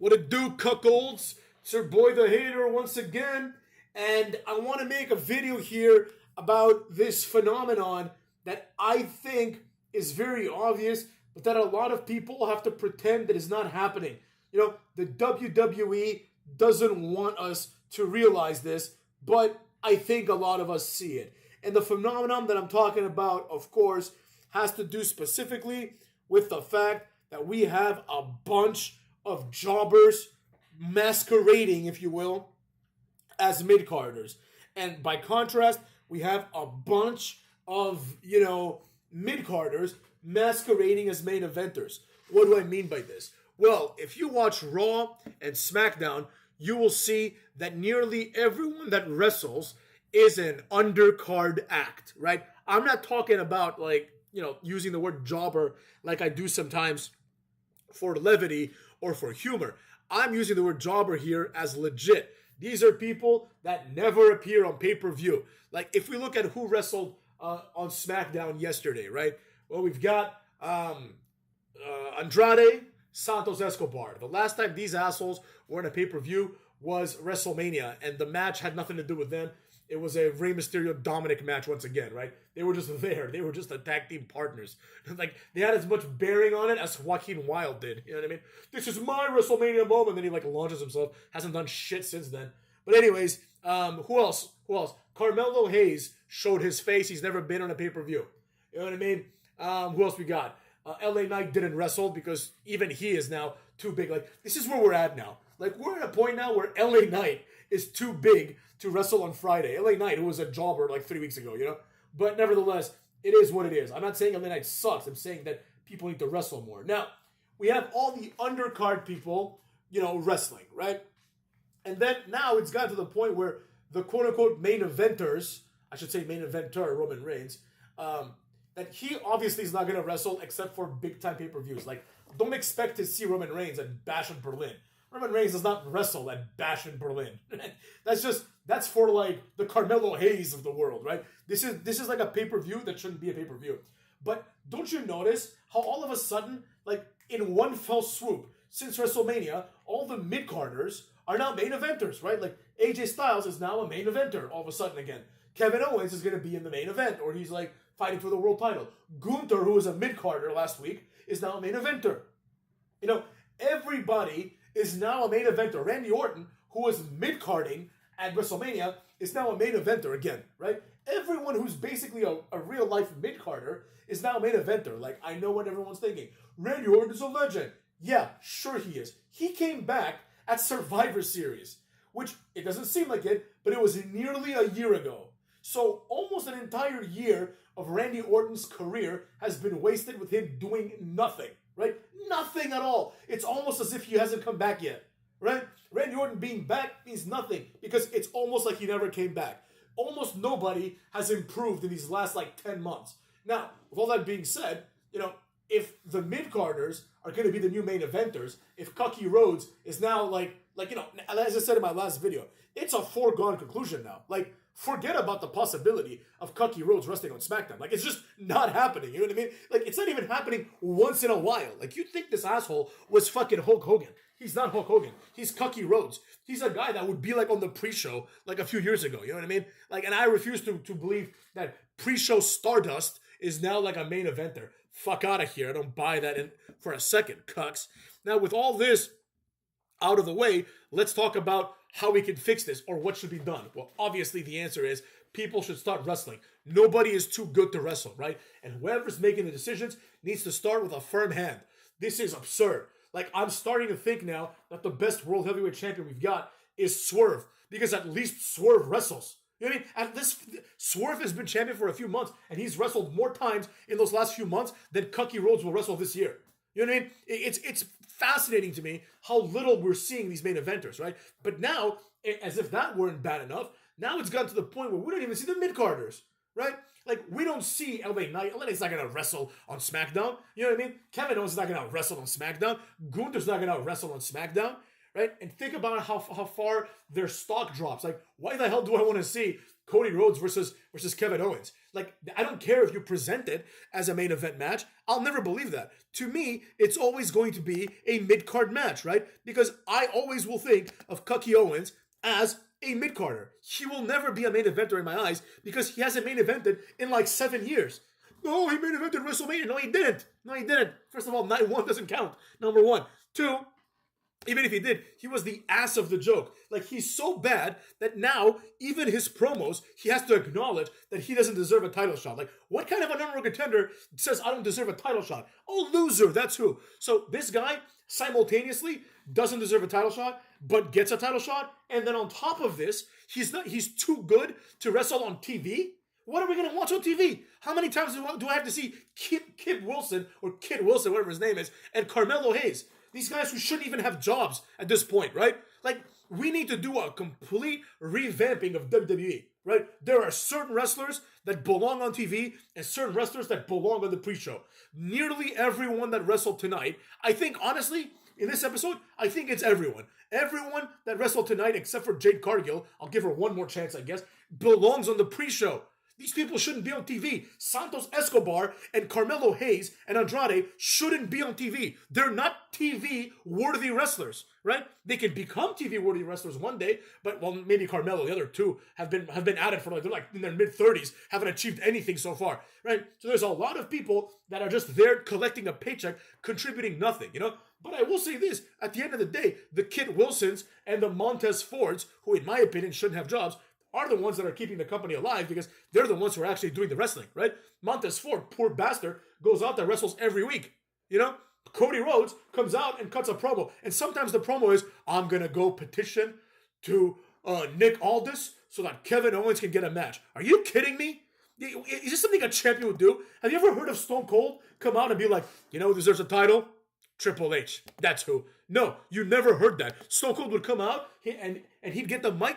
What it do, cuckolds? It's your boy the Hater once again, and I want to make a video here about this phenomenon that I think is very obvious, but that a lot of people have to pretend that is not happening. You know, the WWE doesn't want us to realize this, but I think a lot of us see it. And the phenomenon that I'm talking about, of course, has to do specifically with the fact that we have a bunch of jobbers masquerading, if you will, as mid-carders. And by contrast, we have a bunch of, mid-carders masquerading as main eventers. What do I mean by this? Well, if you watch Raw and SmackDown, you will see that nearly everyone that wrestles is an undercard act, right? I'm not talking about using the word jobber like I do sometimes for levity or for humor. I'm using the word jobber here as legit. These are people that never appear on pay-per-view. Like, if we look at who wrestled on SmackDown yesterday, right? Well, we've got Andrade, Santos Escobar. The last time these assholes were in a pay-per-view was WrestleMania, and the match had nothing to do with them. It was a Rey Mysterio Dominic match once again, right? They were just there. They were just the tag team partners. Like, they had as much bearing on it as Joaquin Wilde did. You know what I mean? This is my WrestleMania moment. Then he launches himself. Hasn't done shit since then. But anyways, who else? Carmelo Hayes showed his face. He's never been on a pay-per-view. You know what I mean? Who else we got? LA Knight didn't wrestle because even he is now too big. Like, this is where we're at now. Like, we're at a point now where LA Knight is too big to wrestle on Friday. LA Knight, who was a jobber 3 weeks ago, But nevertheless, it is what it is. I'm not saying LA Knight sucks. I'm saying that people need to wrestle more. Now, we have all the undercard people, wrestling, right? And then now it's gotten to the point where the quote-unquote main eventers, I should say main eventer, Roman Reigns, that he obviously is not going to wrestle except for big-time pay-per-views. Like, don't expect to see Roman Reigns at Bash in Berlin. Roman Reigns does not wrestle at Bash in Berlin. That's for the Carmelo Hayes of the world, right? This is like a pay-per-view that shouldn't be a pay-per-view. But don't you notice how all of a sudden, in one fell swoop, since WrestleMania, all the mid-carders are now main eventers, right? Like, AJ Styles is now a main eventer all of a sudden again. Kevin Owens is going to be in the main event, or he's fighting for the world title. Gunther, who was a mid-carder last week, is now a main eventer. Everybody is now a main eventer. Randy Orton, who was mid-carding at WrestleMania, is now a main eventer again, right? Everyone who's basically a real-life mid-carder is now a main eventer. I know what everyone's thinking. Randy Orton is a legend. Yeah, sure he is. He came back at Survivor Series, which it doesn't seem like it, but it was nearly a year ago. So almost an entire year of Randy Orton's career has been wasted with him doing nothing, right? Nothing at all. It's almost as if he hasn't come back yet, right? Randy Orton being back means nothing because it's almost like he never came back. Almost nobody has improved in these last 10 months. Now, with all that being said, if the mid-carders are going to be the new main eventers, if Cody Rhodes is now as I said in my last video, it's a foregone conclusion now. Forget about the possibility of Cody Rhodes wrestling on SmackDown. It's just not happening. You know what I mean? It's not even happening once in a while. You'd think this asshole was fucking Hulk Hogan. He's not Hulk Hogan. He's Cody Rhodes. He's a guy that would be on the pre-show a few years ago. You know what I mean? And I refuse to believe that pre-show Stardust is now a main eventer. Fuck out of here. I don't buy that in for a second, cucks. Now, with all this out of the way, let's talk about how we can fix this or what should be done. Well, obviously the answer is people should start wrestling. Nobody is too good to wrestle, right? And whoever's making the decisions needs to start with a firm hand. This is absurd. I'm starting to think now that the best world heavyweight champion we've got is Swerve, because at least Swerve wrestles. You know what I mean? At this, Swerve has been champion for a few months, and he's wrestled more times in those last few months than Cody Rhodes will wrestle this year. You know what I mean? It's fascinating to me how little we're seeing these main eventers, right? But now, as if that weren't bad enough, now it's gotten to the point where we don't even see the mid-carders, right? We don't see LA Knight. LA Knight's not going to wrestle on SmackDown. You know what I mean? Kevin Owens is not going to wrestle on SmackDown. Gunther's not going to wrestle on SmackDown, right? And think about how far their stock drops. Why the hell do I want to see Cody Rhodes versus Kevin Owens. Like, I don't care if you present it as a main event match. I'll never believe that. To me, it's always going to be a mid-card match, right? Because I always will think of Cucky Owens as a mid-carder. He will never be a main eventer in my eyes because he hasn't main evented in like 7 years. Oh, he main evented WrestleMania. No, he didn't. First of all, night one doesn't count. Number one. Two, even if he did, he was the ass of the joke. Like, he's so bad that now, even his promos, he has to acknowledge that he doesn't deserve a title shot. Like, what kind of a number one contender says, I don't deserve a title shot? Oh, loser, that's who. So this guy simultaneously doesn't deserve a title shot, but gets a title shot. And then on top of this, he's too good to wrestle on TV. What are we going to watch on TV? How many times do I have to see Kid Wilson, whatever his name is, and Carmelo Hayes? These guys who shouldn't even have jobs at this point, right? Like, we need to do a complete revamping of WWE, right? There are certain wrestlers that belong on TV and certain wrestlers that belong on the pre-show. Nearly everyone that wrestled tonight, I think, honestly, in this episode, I think it's everyone. Everyone that wrestled tonight, except for Jade Cargill, I'll give her one more chance, I guess, belongs on the pre-show. These people shouldn't be on TV. Santos Escobar and Carmelo Hayes and Andrade shouldn't be on TV. They're not TV-worthy wrestlers, right? They can become TV-worthy wrestlers one day, but, well, maybe Carmelo, the other two, have been at it for, like, they're like in their mid-30s, haven't achieved anything so far, right? So there's a lot of people that are just there collecting a paycheck, contributing nothing, you know? But I will say this, at the end of the day, the Kid Wilsons and the Montez Fords, who in my opinion shouldn't have jobs, are the ones that are keeping the company alive because they're the ones who are actually doing the wrestling, right? Montez Ford, poor bastard, goes out there, wrestles every week, you know? Cody Rhodes comes out and cuts a promo. And sometimes the promo is, I'm going to go petition to Nick Aldis so that Kevin Owens can get a match. Are you kidding me? Is this something a champion would do? Have you ever heard of Stone Cold come out and be like, you know who deserves a title? Triple H. That's who. No, you never heard that. Stone Cold would come out and he'd get the mic.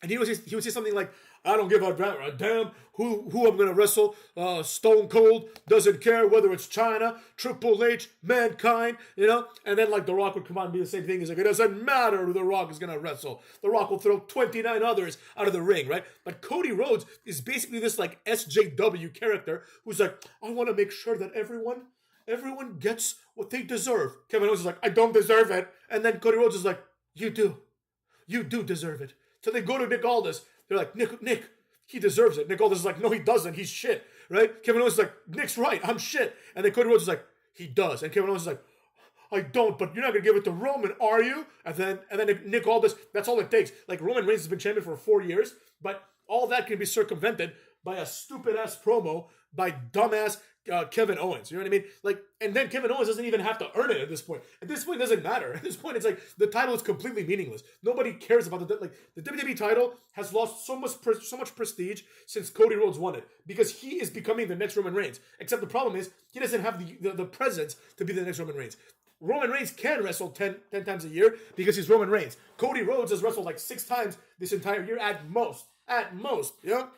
And he would say something like, I don't give a damn who I'm going to wrestle. Stone Cold doesn't care whether it's China, Triple H, Mankind, you know? And then, like, The Rock would come out and be the same thing. He's like, it doesn't matter who The Rock is going to wrestle. The Rock will throw 29 others out of the ring, right? But Cody Rhodes is basically this, like, SJW character who's like, I want to make sure that everyone gets what they deserve. Kevin Owens is like, I don't deserve it. And then Cody Rhodes is like, you do. You do deserve it. So they go to Nick Aldis. They're like, Nick, he deserves it. Nick Aldis is like, no, he doesn't. He's shit, right? Kevin Owens is like, Nick's right. I'm shit. And then Cody Rhodes is like, he does. And Kevin Owens is like, I don't, but you're not going to give it to Roman, are you? And then Nick Aldis, that's all it takes. Like, Roman Reigns has been champion for 4 years, but all that can be circumvented by a stupid-ass promo by dumbass Kevin Owens. You know what I mean? Like, and then Kevin Owens doesn't even have to earn it at this point. At this point, it doesn't matter. At this point, it's like the title is completely meaningless. Nobody cares about the WWE title has lost so much prestige since Cody Rhodes won it because he is becoming the next Roman Reigns. Except the problem is he doesn't have the presence to be the next Roman Reigns. Roman Reigns can wrestle 10 times a year because he's Roman Reigns. Cody Rhodes has wrestled like 6 times this entire year at most. You know?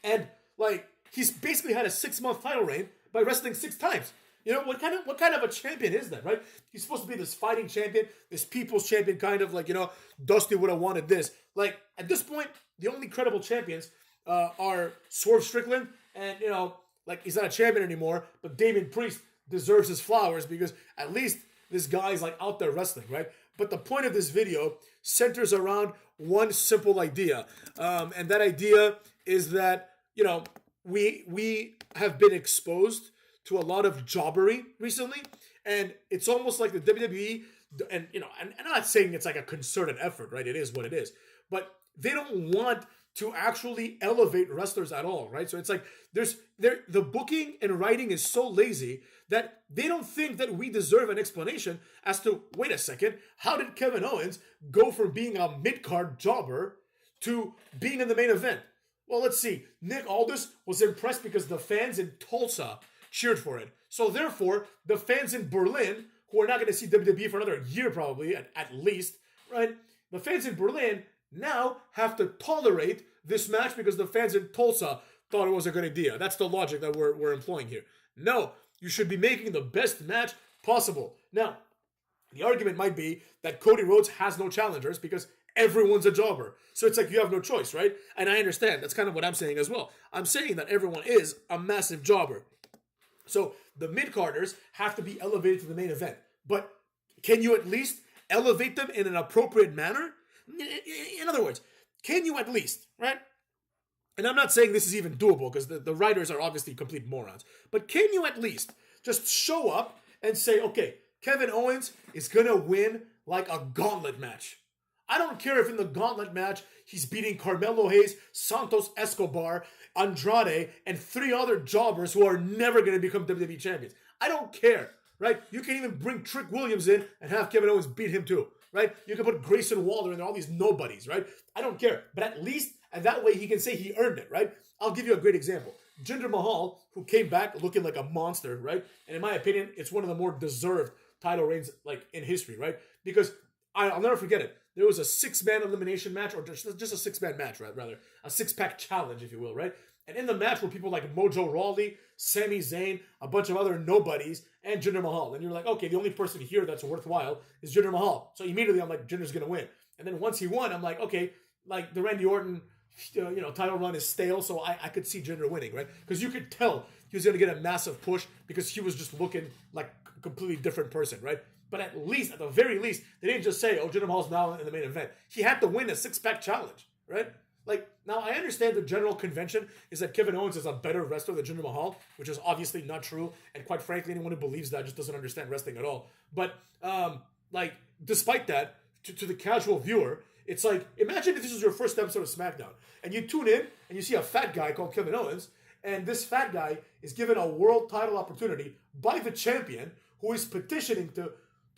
And, like, he's basically had a 6-month title reign by wrestling 6 times. You know, what kind of a champion is that, right? He's supposed to be this fighting champion, this people's champion, kind of like, you know, Dusty would have wanted this. Like, at this point, the only credible champions are Swerve Strickland, and, you know, like, he's not a champion anymore, but Damian Priest deserves his flowers because at least this guy's, like, out there wrestling, right? But the point of this video centers around one simple idea, and that idea is that, you know, we have been exposed to a lot of jobbery recently, and it's almost like the WWE, and, you know, and I'm not saying it's like a concerted effort, right? It is what it is, but they don't want to actually elevate wrestlers at all, right? So it's like the booking and writing is so lazy that they don't think that we deserve an explanation as to, wait a second, how did Kevin Owens go from being a mid-card jobber to being in the main event? Well, let's see. Nick Aldis was impressed because the fans in Tulsa cheered for it. So therefore, the fans in Berlin, who are not going to see WWE for another year probably, at least, right? The fans in Berlin now have to tolerate this match because the fans in Tulsa thought it was a good idea. That's the logic that we're employing here. No, you should be making the best match possible. Now, the argument might be that Cody Rhodes has no challengers because everyone's a jobber. So it's like you have no choice, right? And I understand. That's kind of what I'm saying as well. I'm saying that everyone is a massive jobber. So the mid-carders have to be elevated to the main event. But can you at least elevate them in an appropriate manner? In other words, can you at least, right? And I'm not saying this is even doable because the writers are obviously complete morons. But can you at least just show up and say, okay, Kevin Owens is going to win like a gauntlet match. I don't care if in the gauntlet match he's beating Carmelo Hayes, Santos Escobar, Andrade, and 3 other jobbers who are never going to become WWE champions. I don't care, right? You can even bring Trick Williams in and have Kevin Owens beat him too, right? You can put Grayson Waller in there, all these nobodies, right? I don't care. But at least, and that way he can say he earned it, right? I'll give you a great example. Jinder Mahal, who came back looking like a monster, right? And in my opinion, it's one of the more deserved title reigns like in history, right? Because I'll never forget it. There was a 6-man elimination match, or just a 6-man match, right? Rather, a 6-pack challenge, if you will, right? And in the match were people like Mojo Rawley, Sami Zayn, a bunch of other nobodies, and Jinder Mahal. And you're like, okay, the only person here that's worthwhile is Jinder Mahal. So immediately I'm like, Jinder's gonna win. And then once he won, I'm like, okay, like the Randy Orton, title run is stale, so I could see Jinder winning, right? Because you could tell he was gonna get a massive push because he was just looking like a completely different person, right? But at least, at the very least, they didn't just say, oh, Jinder Mahal's now in the main event. He had to win a 6-pack challenge, right? Like, now I understand the general convention is that Kevin Owens is a better wrestler than Jinder Mahal, which is obviously not true. And quite frankly, anyone who believes that just doesn't understand wrestling at all. But, despite that, to the casual viewer, it's like, imagine if this is your first episode of SmackDown, and you tune in, and you see a fat guy called Kevin Owens, and this fat guy is given a world title opportunity by the champion, who is petitioning to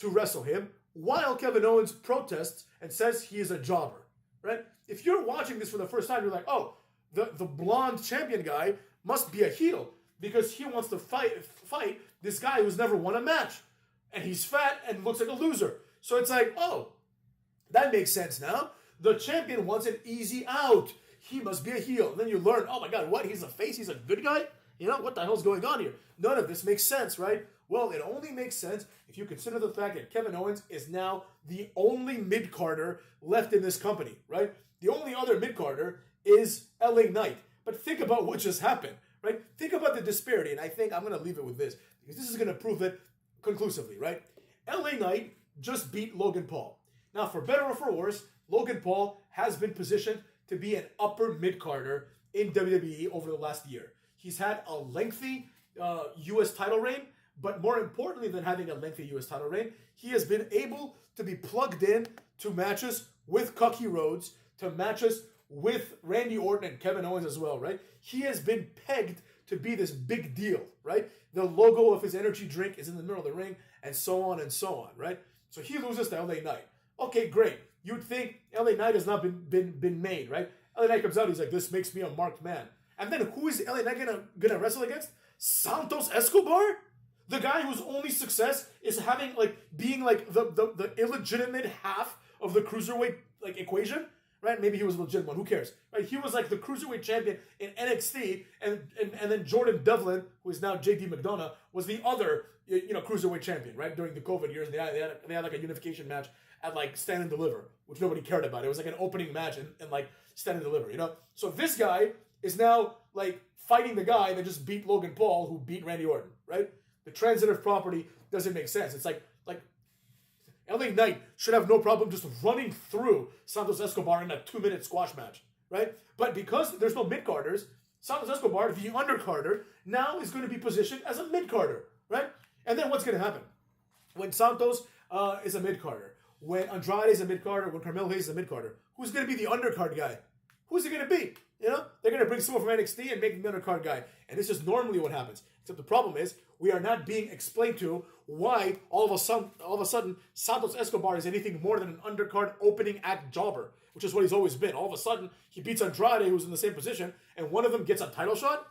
wrestle him, while Kevin Owens protests and says he is a jobber, right? If you're watching this for the first time, you're like, oh, the blonde champion guy must be a heel because he wants to fight this guy who's never won a match. And he's fat and looks like a loser. So it's like, oh, that makes sense now. The champion wants an easy out. He must be a heel. And then you learn, oh my God, what? He's a face? He's a good guy? What the hell's going on here? None of this makes sense, right? Well, it only makes sense if you consider the fact that Kevin Owens is now the only mid-carder left in this company, right? The only other mid-carder is LA Knight. But think about what just happened, right? Think about the disparity, and I think I'm going to leave it with this, because this is going to prove it conclusively, right? LA Knight just beat Logan Paul. Now, for better or for worse, Logan Paul has been positioned to be an upper mid-carder in WWE over the last year. He's had a lengthy U.S. title reign, but more importantly than having a lengthy U.S. title reign, he has been able to be plugged in to matches with Cody Rhodes, to matches with Randy Orton and Kevin Owens as well, right? He has been pegged to be this big deal, right? The logo of his energy drink is in the middle of the ring, and so on, right? So he loses to LA Knight. Okay, great. You'd think LA Knight has not been made, right? LA Knight comes out, he's like, this makes me a marked man. And then who is LA Knight gonna wrestle against? Santos Escobar? The guy whose only success is being the illegitimate half of the cruiserweight equation, right? Maybe he was a legitimate one. Who cares, right? He was like the cruiserweight champion in NXT, and then Jordan Devlin, who is now JD McDonough, was the other cruiserweight champion, right? During the COVID years, they had like a unification match at like Stand and Deliver, which nobody cared about. It was like an opening match and like Stand and Deliver, So this guy is now like fighting the guy that just beat Logan Paul, who beat Randy Orton, right? The transitive property doesn't make sense. It's like LA Knight should have no problem just running through Santos Escobar in a 2-minute squash match, right? But because there's no mid-carders, Santos Escobar, the undercarder, now is going to be positioned as a mid-carder, right? And then what's going to happen? When Santos is a mid-carder, when Andrade is a mid-carder, when Carmelo Hayes is a mid-carder, who's going to be the undercard guy? Who's it going to be? They're going to bring someone from NXT and make him the undercard guy. And this is normally what happens. Except the problem is, we are not being explained to why all of a sudden Santos Escobar is anything more than an undercard opening act jobber, which is what he's always been. All of a sudden, he beats Andrade, who's in the same position, and one of them gets a title shot.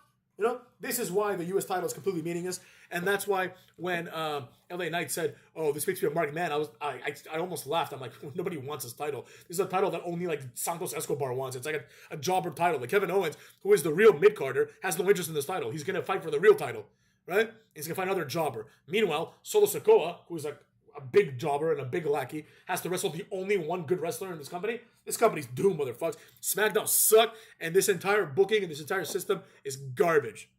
This is why the U.S. title is completely meaningless, and that's why when LA Knight said, "Oh, this makes me a marked man," I almost laughed. I'm like, nobody wants this title. This is a title that only like Santos Escobar wants. It's like a jobber title. Like Kevin Owens, who is the real mid-carder, has no interest in this title. He's gonna fight for the real title, right? He's gonna find another jobber. Meanwhile, Solo Sikoa, who's like a big jobber and a big lackey has to wrestle the only one good wrestler in this company's doomed, motherfuckers. SmackDown suck, and this entire booking and this entire system is garbage.